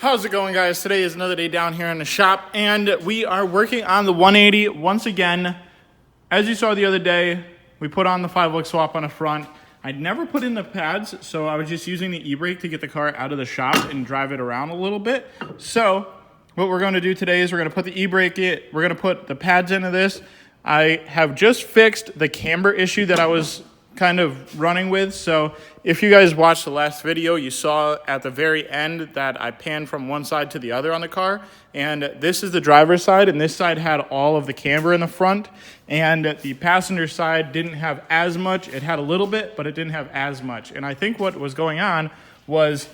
How's it going, guys? Today is another day down here in the shop, and we are working on the 180 once again. As you saw the other day, we put on the 5-lug swap on the front. I never put in the pads, so I was just using the e-brake to get the car out of the shop and drive it around a little bit. So what we're going to do today is we're going to put the e-brake in. We're going to put the pads into this. I have just fixed the camber issue that I was kind of running with. So if you guys watched the last video, you saw at the very end that I panned from one side to the other on the car, and this is the driver's side, and this side had all of the camber in the front, and the passenger side didn't have as much. It had a little bit, but it didn't have as much. And I think what was going on was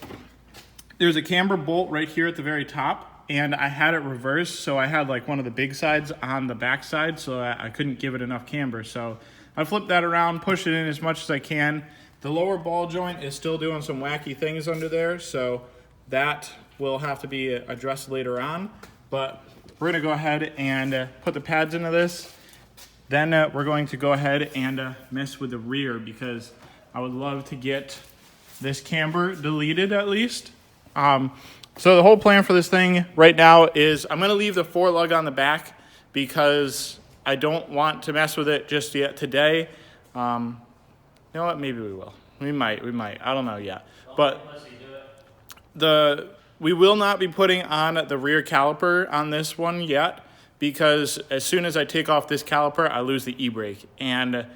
there's a camber bolt right here at the very top, and I had it reversed, so I had like one of the big sides on the back side, so I couldn't give it enough camber. So I flipped that around, pushed it in as much as I can. The lower ball joint is still doing some wacky things under there, so that will have to be addressed later on. But we're gonna go ahead and put the pads into this. Then we're going to go ahead and mess with the rear, because I would love to get this camber deleted at least. So the whole plan for this thing right now is I'm gonna leave the 4-lug on the back because I don't want to mess with it just yet today. You know what? Maybe we will. We might. I don't know yet. But we will not be putting on the rear caliper on this one yet, because as soon as I take off this caliper, I lose the e-brake. And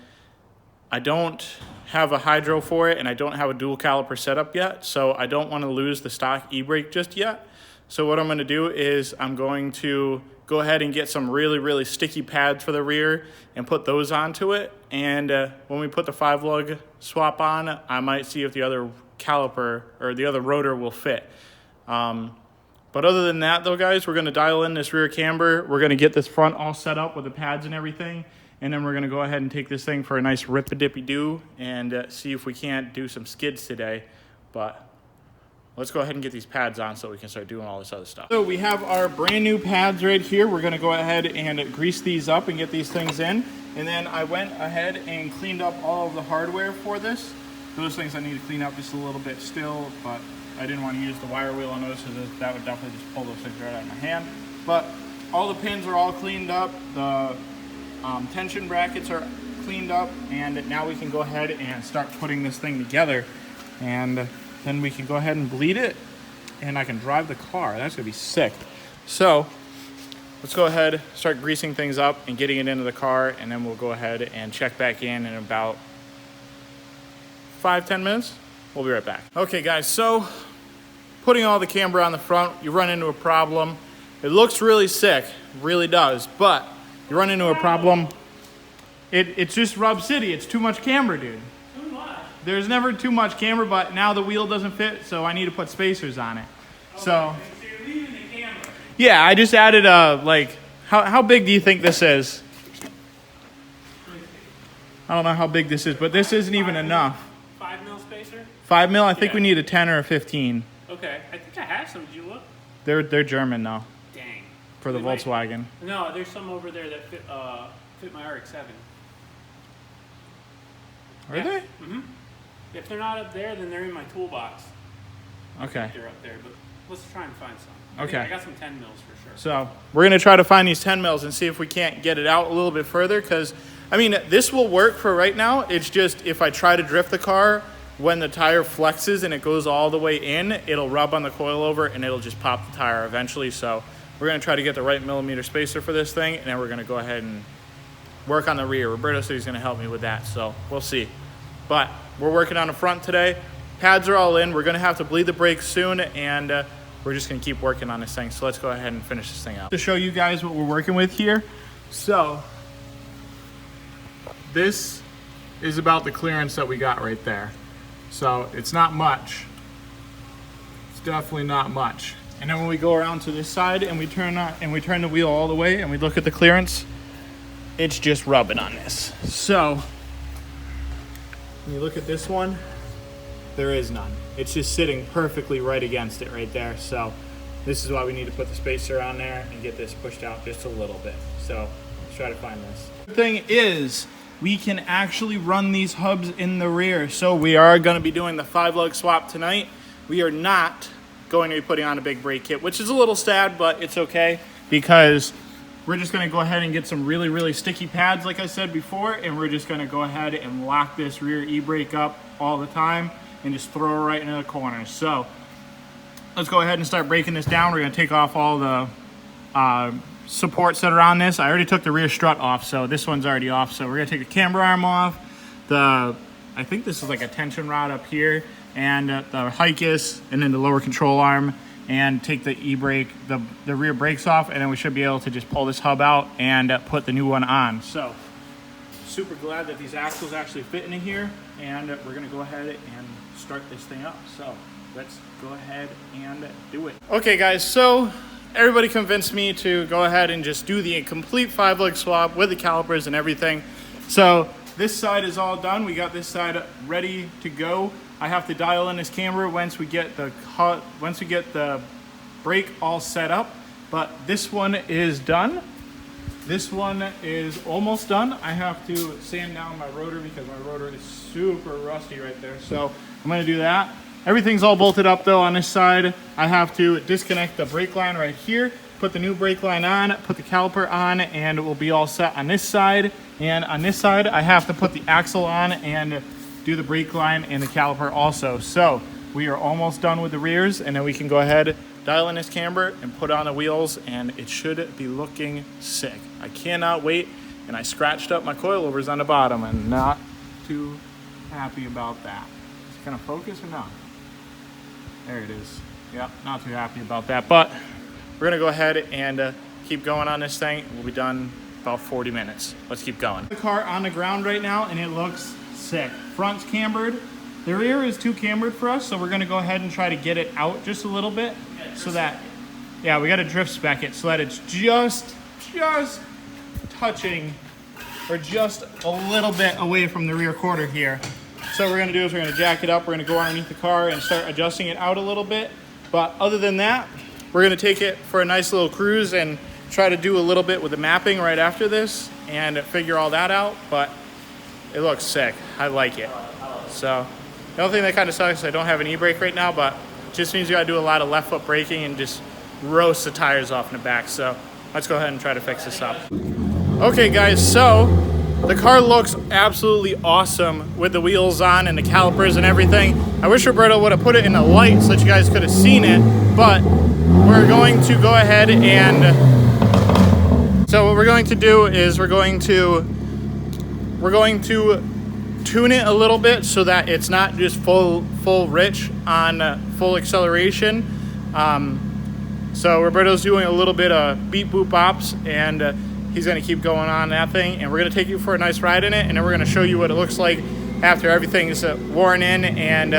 I don't have a hydro for it, and I don't have a dual caliper setup yet, so I don't want to lose the stock e-brake just yet. So what I'm going to do is I'm going to go ahead and get some really sticky pads for the rear and put those onto it. And when we put the 5-lug swap on, I might see if the other caliper or the other rotor will fit. But other than that though, guys, we're gonna dial in this rear camber. We're gonna get this front all set up with the pads and everything. And then we're gonna go ahead and take this thing for a nice rip-a-dippy-doo and see if we can't do some skids today. But let's go ahead and get these pads on so we can start doing all this other stuff. So we have our brand new pads right here. We're gonna go ahead and grease these up and get these things in. And then I went ahead and cleaned up all of the hardware for this. Those things I need to clean up just a little bit still, but I didn't want to use the wire wheel on those because that would definitely just pull those things right out of my hand. But all the pins are all cleaned up. The tension brackets are cleaned up, and now we can go ahead and start putting this thing together. And then we can go ahead and bleed it, and I can drive the car. That's gonna be sick. So let's go ahead, start greasing things up and getting it into the car, and then we'll go ahead and check back in about 5-10 minutes. We'll be right back. Okay guys, so putting all the camber on the front, you run into a problem. It looks really sick, really does, but you run into a problem. It's just Rub City. It's too much camber, dude. There's never too much camber, but now the wheel doesn't fit, so I need to put spacers on it. Okay, so you're leaving the camber. Yeah, I just added how big do you think this is? I don't know how big this is, but this isn't even enough. 5 mil spacer? 5 mil? I think we need a 10 or a 15. Okay, I think I have some. Did you look? They're German though. Dang. For the Volkswagen. No, there's some over there that fit my RX-7. Are they? Mm-hmm. If they're not up there, then they're in my toolbox. Okay. They're up there, but let's try and find some. Okay. I got some 10 mils for sure. So we're gonna try to find these 10 mils and see if we can't get it out a little bit further, because I mean, this will work for right now. It's just if I try to drift the car, when the tire flexes and it goes all the way in, it'll rub on the coilover and it'll just pop the tire eventually. So we're gonna try to get the right millimeter spacer for this thing, and then we're gonna go ahead and work on the rear. Roberto said he's gonna help me with that, so we'll see. But we're working on the front today. Pads are all in. We're gonna have to bleed the brakes soon, and we're just gonna keep working on this thing. So let's go ahead and finish this thing out. To show you guys what we're working with here. So this is about the clearance that we got right there. So it's not much. It's definitely not much. And then when we go around to this side and we turn the wheel all the way and we look at the clearance, it's just rubbing on this. So when you look at this one, there is none. It's just sitting perfectly right against it right there. So this is why we need to put the spacer on there and get this pushed out just a little bit. So let's try to find this. The thing is, we can actually run these hubs in the rear. So we are gonna be doing the 5-lug swap tonight. We are not going to be putting on a big brake kit, which is a little sad, but it's okay because we're just going to go ahead and get some really, really sticky pads, like I said before, and we're just going to go ahead and lock this rear e-brake up all the time and just throw it right into the corners. So let's go ahead and start breaking this down. We're going to take off all the supports that are on this. I already took the rear strut off, so this one's already off. So we're going to take the camber arm off. I think this is like a tension rod up here, and the hicus, and then the lower control arm, and take the e-brake, the rear brakes off, and then we should be able to just pull this hub out and put the new one on. So super glad that these axles actually fit in here, and we're gonna go ahead and start this thing up. So let's go ahead and do it. Okay guys, so everybody convinced me to go ahead and just do the complete 5-leg swap with the calipers and everything. So this side is all done. We got this side ready to go. I have to dial in this camber once we get the brake all set up. But this one is done. This one is almost done. I have to sand down my rotor because my rotor is super rusty right there. So I'm gonna do that. Everything's all bolted up though on this side. I have to disconnect the brake line right here, put the new brake line on, put the caliper on, and it will be all set on this side. And on this side, I have to put the axle on and do the brake line and the caliper also. So we are almost done with the rears, and then we can go ahead, dial in this camber and put on the wheels, and it should be looking sick. I cannot wait. And I scratched up my coilovers on the bottom and not too happy about that. Is it gonna focus or not? There it is. Yep, not too happy about that, but we're gonna go ahead and keep going on this thing. We'll be done about 40 minutes. Let's keep going. The car on the ground right now, and it looks sick. Front's cambered. The rear is too cambered for us, so we're gonna go ahead and try to get it out just a little bit, so that, yeah, we gotta drift spec it so that it's just touching, or just a little bit away from the rear quarter here. So what we're gonna do is we're gonna jack it up, we're gonna go underneath the car and start adjusting it out a little bit. But other than that, we're gonna take it for a nice little cruise and try to do a little bit with the mapping right after this and figure all that out. But it looks sick. I like it. So the only thing that kind of sucks is I don't have an e-brake right now, but it just means you gotta do a lot of left foot braking and just roast the tires off in the back. So let's go ahead and try to fix this up. Okay guys, so the car looks absolutely awesome with the wheels on and the calipers and everything. I wish Roberto would have put it in the light so that you guys could have seen it, but we're going to go ahead and, so what we're going to do is we're going to tune it a little bit so that it's not just full rich on full acceleration. So Roberto's doing a little bit of beep boop bops, and he's gonna keep going on that thing, and we're gonna take you for a nice ride in it, and then we're gonna show you what it looks like after everything's worn in and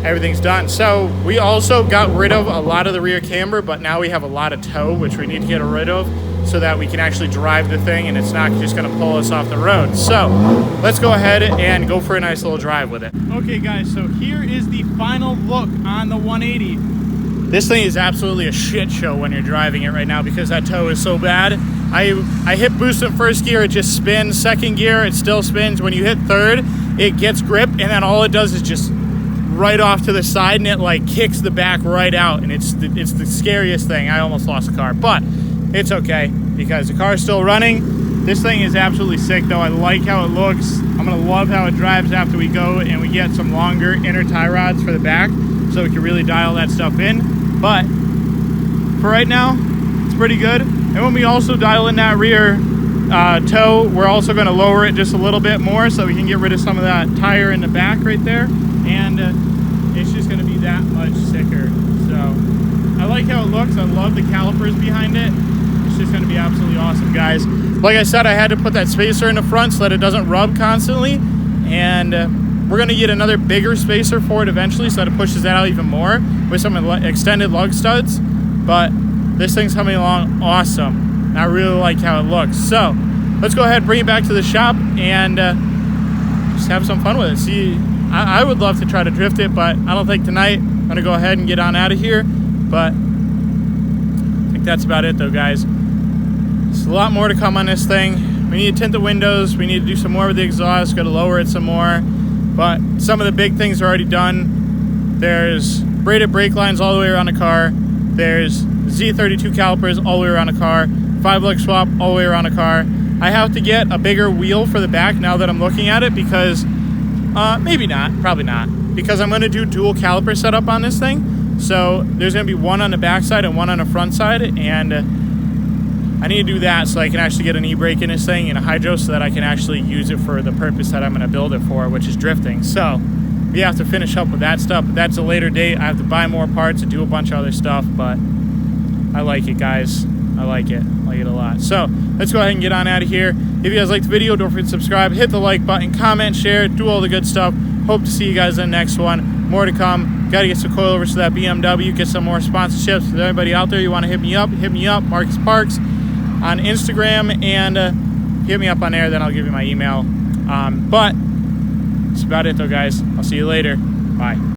everything's done. So we also got rid of a lot of the rear camber, but now we have a lot of toe, which we need to get rid of so that we can actually drive the thing and it's not just gonna pull us off the road. So let's go ahead and go for a nice little drive with it. Okay guys, so here is the final look on the 180. This thing is absolutely a shit show when you're driving it right now because that toe is so bad. I hit boost in first gear, it just spins. Second gear, it still spins. When you hit third, it gets grip, and then all it does is just right off to the side, and it like kicks the back right out, and it's the scariest thing. I almost lost the car, but it's okay because the car is still running. This thing is absolutely sick though. I like how it looks. I'm gonna love how it drives after we go and we get some longer inner tie rods for the back so we can really dial that stuff in. But for right now, it's pretty good. And when we also dial in that rear toe, we're also gonna lower it just a little bit more so we can get rid of some of that tire in the back right there. And it's just gonna be that much sicker. So I like how it looks. I love the calipers behind it. It's just gonna be absolutely awesome, guys. Like I said, I had to put that spacer in the front so that it doesn't rub constantly. And we're gonna get another bigger spacer for it eventually so that it pushes that out even more with some extended lug studs. But this thing's coming along awesome. I really like how it looks. So let's go ahead and bring it back to the shop and just have some fun with it. See, I would love to try to drift it, but I don't think tonight. I'm gonna go ahead and get on out of here. But I think that's about it though, guys. There's a lot more to come on this thing. We need to tint the windows. We need to do some more with the exhaust. Got to lower it some more. But some of the big things are already done. There's braided brake lines all the way around the car. There's Z32 calipers all the way around the car. 5-lug swap all the way around the car. I have to get a bigger wheel for the back now that I'm looking at it because, maybe not, probably not. Because I'm going to do dual caliper setup on this thing. So there's going to be one on the back side and one on the front side. And I need to do that so I can actually get an e-brake in this thing and a hydro so that I can actually use it for the purpose that I'm going to build it for, which is drifting. So we have to finish up with that stuff. But that's a later date. I have to buy more parts and do a bunch of other stuff. But I like it, guys. I like it a lot. So let's go ahead and get on out of here. If you guys liked the video, don't forget to subscribe, hit the like button, comment, share, do all the good stuff. Hope to see you guys in the next one. More to come. Got to get some coilovers to that BMW, get some more sponsorships. If anybody out there you want to hit me up, Marcus Parks on Instagram, and hit me up on there, then I'll give you my email. But that's about it though, guys. I'll see you later. Bye.